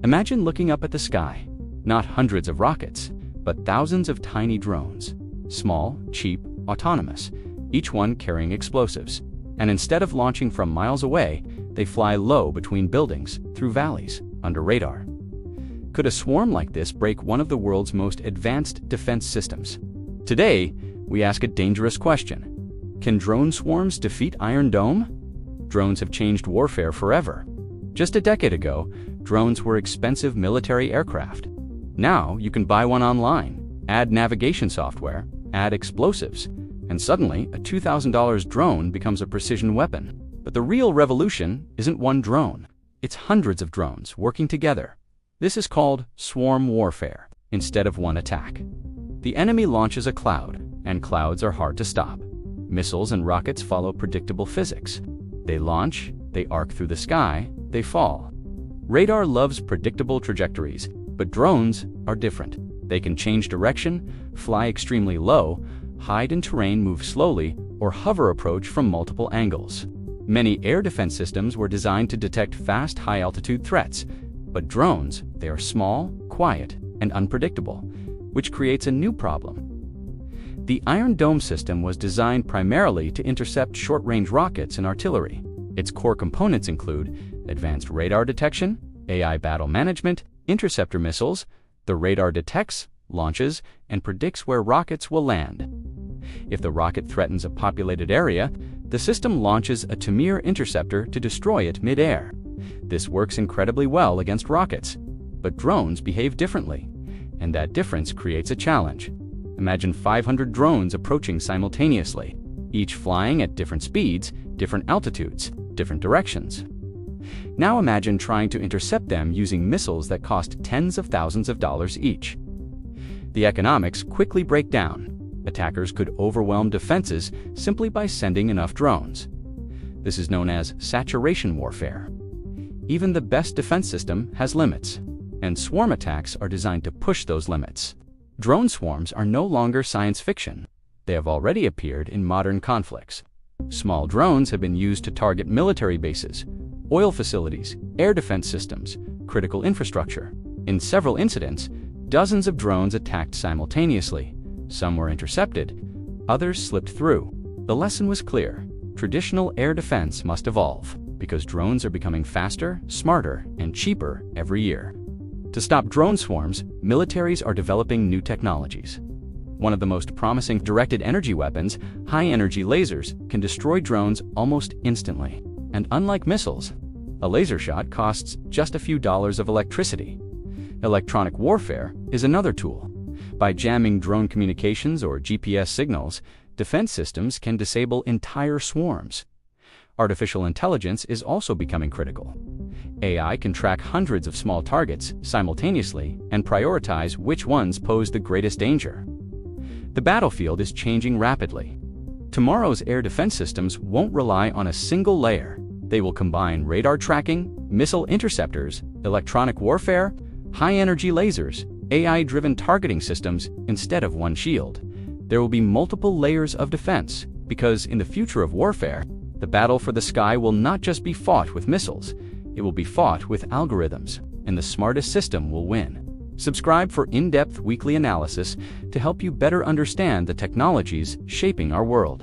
Imagine looking up at the sky, not hundreds of rockets, but thousands of tiny drones. Small, cheap, autonomous, each one carrying explosives. And instead of launching from miles away, they fly low between buildings, through valleys, under radar. Could a swarm like this break one of the world's most advanced defense systems? Today, we ask a dangerous question. Can drone swarms defeat Iron Dome? Drones have changed warfare forever. Just a decade ago, drones were expensive military aircraft. Now you can buy one online, add navigation software, add explosives, and suddenly a $2,000 drone becomes a precision weapon. But the real revolution isn't one drone. It's hundreds of drones working together. This is called swarm warfare, instead of one attack. The enemy launches a cloud, and clouds are hard to stop. Missiles and rockets follow predictable physics. They launch, they arc through the sky, they fall. Radar loves predictable trajectories, but drones are different. They can change direction, fly extremely low, hide in terrain, move slowly, or hover approach from multiple angles. Many air defense systems were designed to detect fast, high-altitude threats, but drones, they are small, quiet, and unpredictable, which creates a new problem. The Iron Dome system was designed primarily to intercept short-range rockets and artillery. Its core components include advanced radar detection, AI battle management, interceptor missiles. The radar detects, launches, and predicts where rockets will land. If the rocket threatens a populated area, the system launches a Tamir interceptor to destroy it mid-air. This works incredibly well against rockets, but drones behave differently, and that difference creates a challenge. Imagine 500 drones approaching simultaneously, each flying at different speeds, different altitudes, different directions. Now imagine trying to intercept them using missiles that cost tens of thousands of dollars each. The economics quickly break down. Attackers could overwhelm defenses simply by sending enough drones. This is known as saturation warfare. Even the best defense system has limits, and swarm attacks are designed to push those limits. Drone swarms are no longer science fiction. They have already appeared in modern conflicts. Small drones have been used to target military bases, oil facilities, air defense systems, critical infrastructure. In several incidents, dozens of drones attacked simultaneously. Some were intercepted, others slipped through. The lesson was clear. Traditional air defense must evolve, because drones are becoming faster, smarter, and cheaper every year. To stop drone swarms, militaries are developing new technologies. One of the most promising directed energy weapons, high-energy lasers, can destroy drones almost instantly. And unlike missiles, a laser shot costs just a few dollars of electricity. Electronic warfare is another tool. By jamming drone communications or GPS signals, defense systems can disable entire swarms. Artificial intelligence is also becoming critical. AI can track hundreds of small targets simultaneously and prioritize which ones pose the greatest danger. The battlefield is changing rapidly. Tomorrow's air defense systems won't rely on a single layer. They will combine radar tracking, missile interceptors, electronic warfare, high-energy lasers, AI-driven targeting systems instead of one shield. There will be multiple layers of defense, because in the future of warfare, the battle for the sky will not just be fought with missiles, it will be fought with algorithms, and the smartest system will win. Subscribe for in-depth weekly analysis to help you better understand the technologies shaping our world.